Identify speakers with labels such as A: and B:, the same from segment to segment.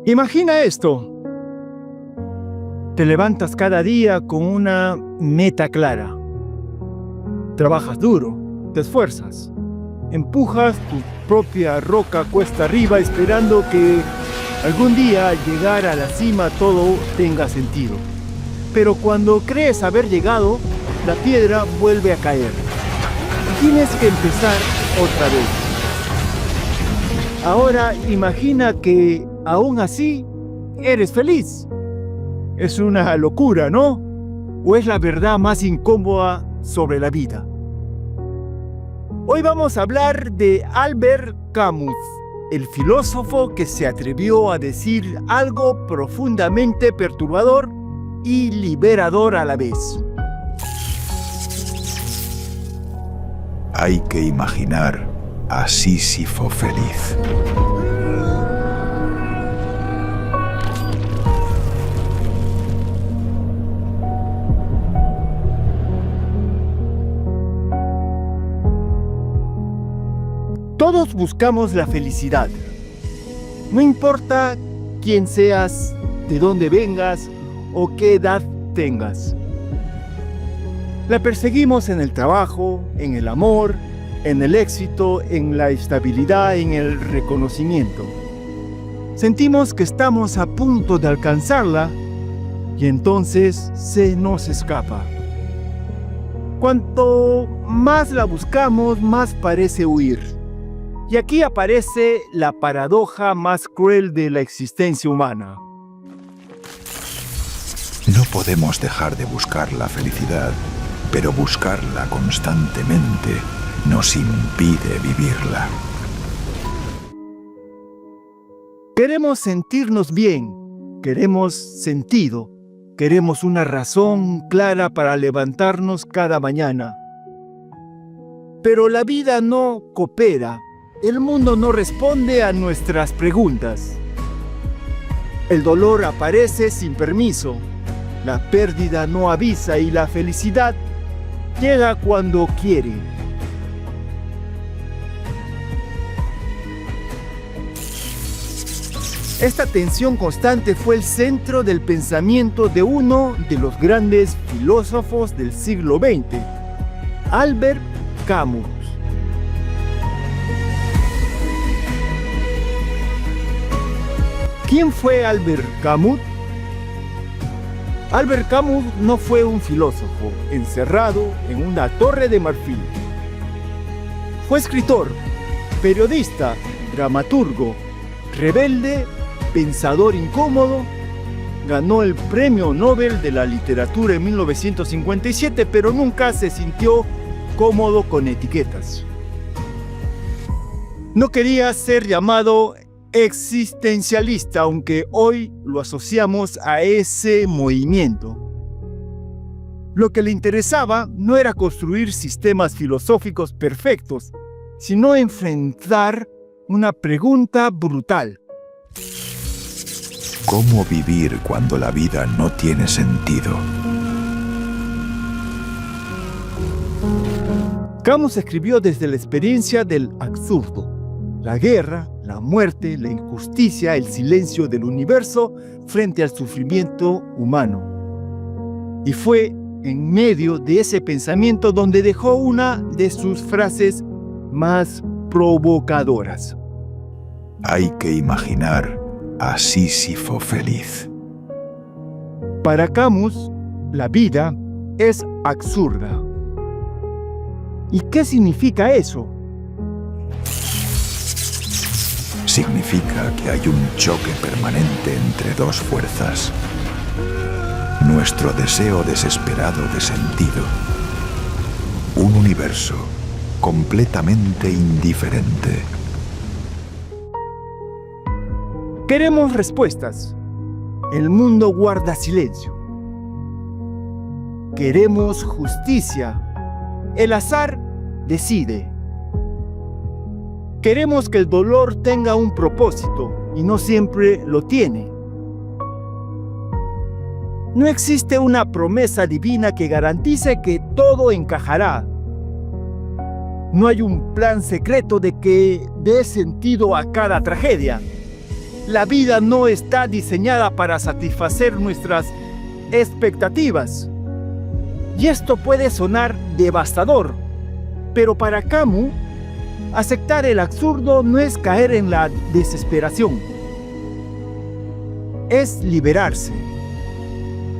A: Imagina esto. Te levantas cada día con una meta clara. Trabajas duro, te esfuerzas, empujas tu propia roca cuesta arriba esperando que algún día al llegar a la cima todo tenga sentido. Pero cuando crees haber llegado, la piedra vuelve a caer. Tienes que empezar otra vez. Ahora imagina que aún así eres feliz. Es una locura, ¿no? ¿O es la verdad más incómoda sobre la vida? Hoy vamos a hablar de Albert Camus, el filósofo que se atrevió a decir algo profundamente perturbador y liberador a la vez.
B: Hay que imaginar a Sísifo feliz.
A: Todos buscamos la felicidad. No importa quién seas, de dónde vengas o qué edad tengas. La perseguimos en el trabajo, en el amor, en el éxito, en la estabilidad, en el reconocimiento. Sentimos que estamos a punto de alcanzarla y entonces se nos escapa. Cuanto más la buscamos, más parece huir. Y aquí aparece la paradoja más cruel de la existencia humana.
B: No podemos dejar de buscar la felicidad, pero buscarla constantemente nos impide vivirla.
A: Queremos sentirnos bien, queremos sentido, queremos una razón clara para levantarnos cada mañana. Pero la vida no coopera. El mundo no responde a nuestras preguntas. El dolor aparece sin permiso, la pérdida no avisa y la felicidad llega cuando quiere. Esta tensión constante fue el centro del pensamiento de uno de los grandes filósofos del siglo XX, Albert Camus. ¿Quién fue Albert Camus? Albert Camus no fue un filósofo encerrado en una torre de marfil. Fue escritor, periodista, dramaturgo, rebelde, pensador incómodo. Ganó el Premio Nobel de la Literatura en 1957, pero nunca se sintió cómodo con etiquetas. No quería ser llamado existencialista, aunque hoy lo asociamos a ese movimiento. Lo que le interesaba no era construir sistemas filosóficos perfectos, sino enfrentar una pregunta brutal.
B: ¿Cómo vivir cuando la vida no tiene sentido?
A: Camus escribió desde la experiencia del absurdo, la guerra, la muerte, la injusticia, el silencio del universo frente al sufrimiento humano. Y fue en medio de ese pensamiento donde dejó una de sus frases más provocadoras.
B: Hay que imaginar a Sísifo feliz.
A: Para Camus, la vida es absurda. ¿Y qué significa eso?
B: Significa que hay un choque permanente entre dos fuerzas. Nuestro deseo desesperado de sentido. Un universo completamente indiferente.
A: Queremos respuestas. El mundo guarda silencio. Queremos justicia. El azar decide. Queremos que el dolor tenga un propósito y no siempre lo tiene. No existe una promesa divina que garantice que todo encajará. No hay un plan secreto de que dé sentido a cada tragedia. La vida no está diseñada para satisfacer nuestras expectativas. Y esto puede sonar devastador, pero para Camus, aceptar el absurdo no es caer en la desesperación, es liberarse.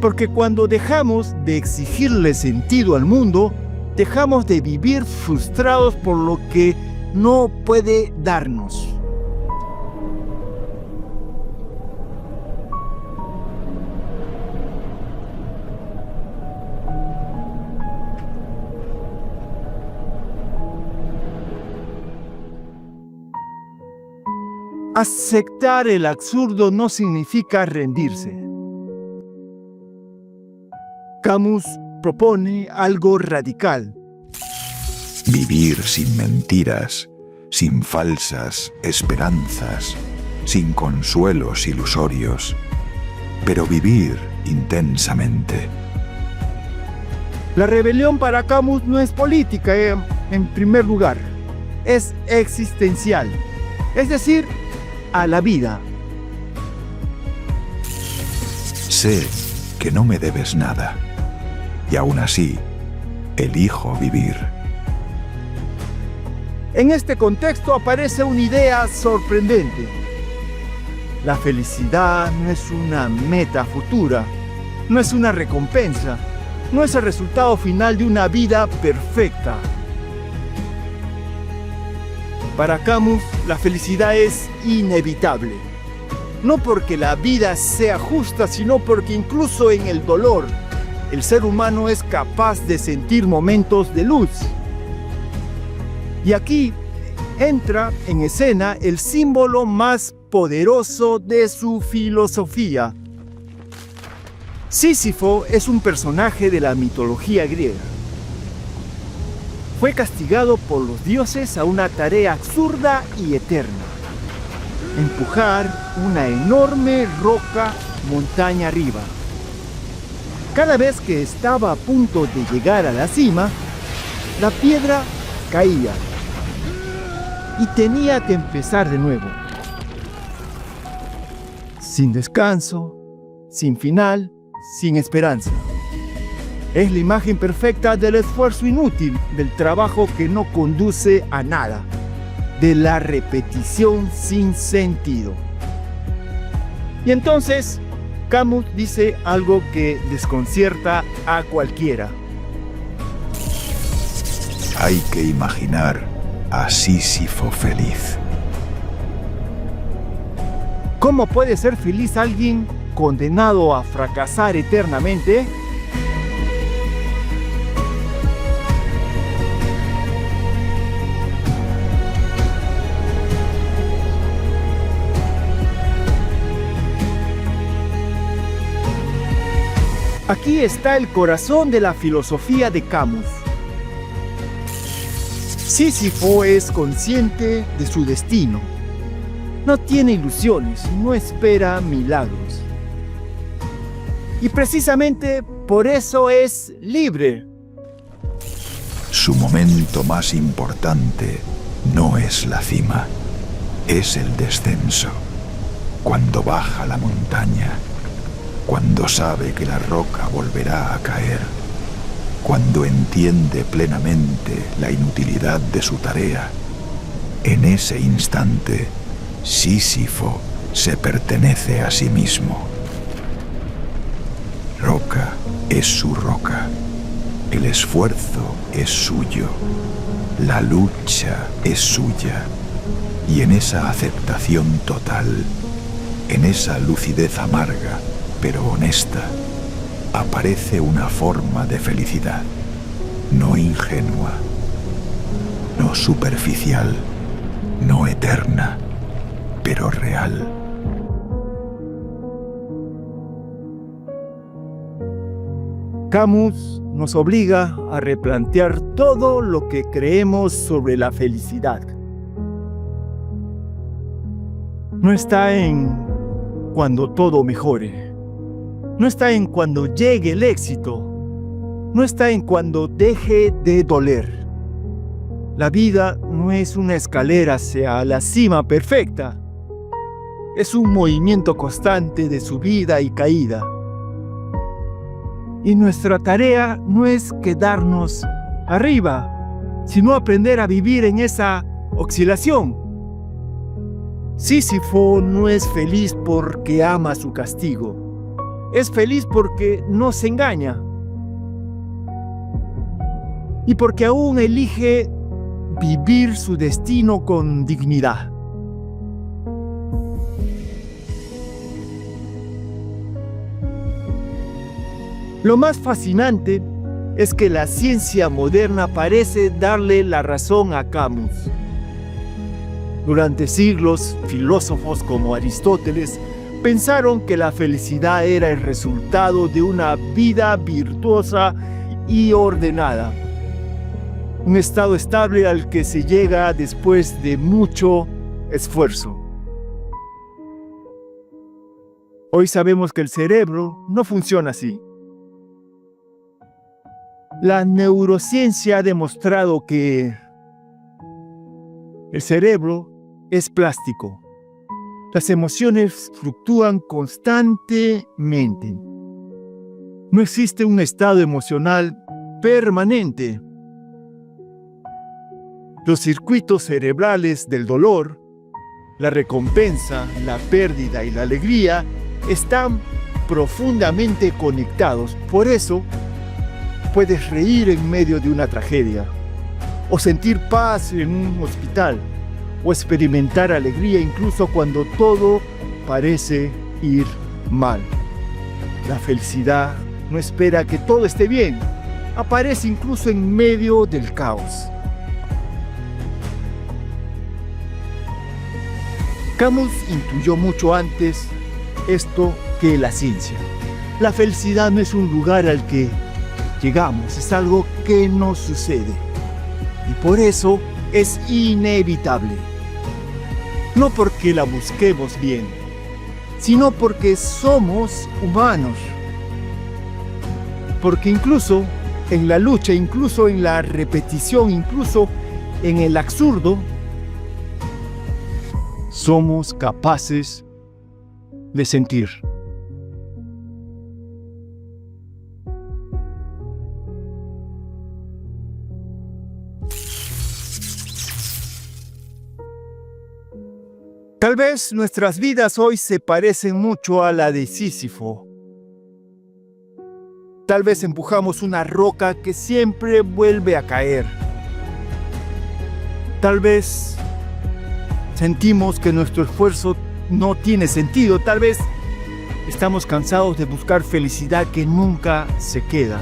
A: Porque cuando dejamos de exigirle sentido al mundo, dejamos de vivir frustrados por lo que no puede darnos. Aceptar el absurdo no significa rendirse. Camus propone algo radical.
B: Vivir sin mentiras, sin falsas esperanzas, sin consuelos ilusorios, pero vivir intensamente.
A: La rebelión para Camus no es política, en primer lugar, es existencial, es decir, a la vida.
B: Sé que no me debes nada, y aún así, elijo vivir.
A: En este contexto aparece una idea sorprendente. La felicidad no es una meta futura, no es una recompensa, no es el resultado final de una vida perfecta. Para Camus, la felicidad es inevitable. No porque la vida sea justa, sino porque incluso en el dolor, el ser humano es capaz de sentir momentos de luz. Y aquí entra en escena el símbolo más poderoso de su filosofía. Sísifo es un personaje de la mitología griega. Fue castigado por los dioses a una tarea absurda y eterna: empujar una enorme roca montaña arriba. Cada vez que estaba a punto de llegar a la cima, la piedra caía y tenía que empezar de nuevo. Sin descanso, sin final, sin esperanza. Es la imagen perfecta del esfuerzo inútil, del trabajo que no conduce a nada, de la repetición sin sentido. Y entonces, Camus dice algo que desconcierta a cualquiera.
B: Hay que imaginar a Sísifo feliz.
A: ¿Cómo puede ser feliz alguien condenado a fracasar eternamente? Aquí está el corazón de la filosofía de Camus. Sísifo es consciente de su destino. No tiene ilusiones, no espera milagros. Y precisamente por eso es libre.
B: Su momento más importante no es la cima, es el descenso. Cuando baja la montaña, cuando sabe que la roca volverá a caer, cuando entiende plenamente la inutilidad de su tarea, en ese instante, Sísifo se pertenece a sí mismo. Roca es su roca, el esfuerzo es suyo, la lucha es suya, y en esa aceptación total, en esa lucidez amarga, pero honesta, aparece una forma de felicidad, no ingenua, no superficial, no eterna, pero real.
A: Camus nos obliga a replantear todo lo que creemos sobre la felicidad. No está en cuando todo mejore. No está en cuando llegue el éxito. No está en cuando deje de doler. La vida no es una escalera hacia la cima perfecta. es un movimiento constante de subida y caída. Y nuestra tarea no es quedarnos arriba, sino aprender a vivir en esa oscilación. Sísifo no es feliz porque ama su castigo. Es feliz porque no se engaña. Y porque aún elige vivir su destino con dignidad. Lo más fascinante es que la ciencia moderna parece darle la razón a Camus. Durante siglos, filósofos como Aristóteles pensaron que la felicidad era el resultado de una vida virtuosa y ordenada. Un estado estable al que se llega después de mucho esfuerzo. Hoy sabemos que el cerebro no funciona así. La neurociencia ha demostrado que el cerebro es plástico. Las emociones fluctúan constantemente. No existe un estado emocional permanente. Los circuitos cerebrales del dolor, la recompensa, la pérdida y la alegría están profundamente conectados. Por eso, puedes reír en medio de una tragedia, o sentir paz en un hospital, o experimentar alegría incluso cuando todo parece ir mal. La felicidad no espera que todo esté bien, aparece incluso en medio del caos. Camus intuyó mucho antes esto que la ciencia. La felicidad no es un lugar al que llegamos, es algo que nos sucede. Y por eso es inevitable. No porque la busquemos bien, sino porque somos humanos. Porque incluso en la lucha, incluso en la repetición, incluso en el absurdo, somos capaces de sentir. Tal vez nuestras vidas hoy se parecen mucho a la de Sísifo. Tal vez empujamos una roca que siempre vuelve a caer. Tal vez sentimos que nuestro esfuerzo no tiene sentido. Tal vez estamos cansados de buscar felicidad que nunca se queda.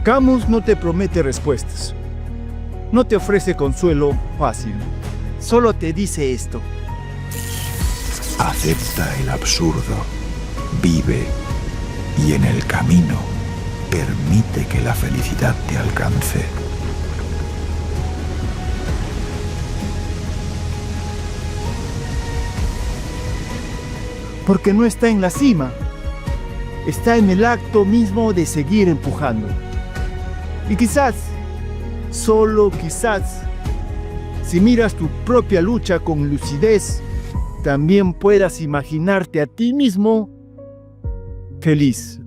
A: Camus no te promete respuestas. No te ofrece consuelo fácil. Solo te dice esto.
B: Acepta el absurdo, vive y en el camino permite que la felicidad te alcance.
A: Porque no está en la cima, está en el acto mismo de seguir empujando. Y quizás, solo quizás, si miras tu propia lucha con lucidez, también puedas imaginarte a ti mismo feliz.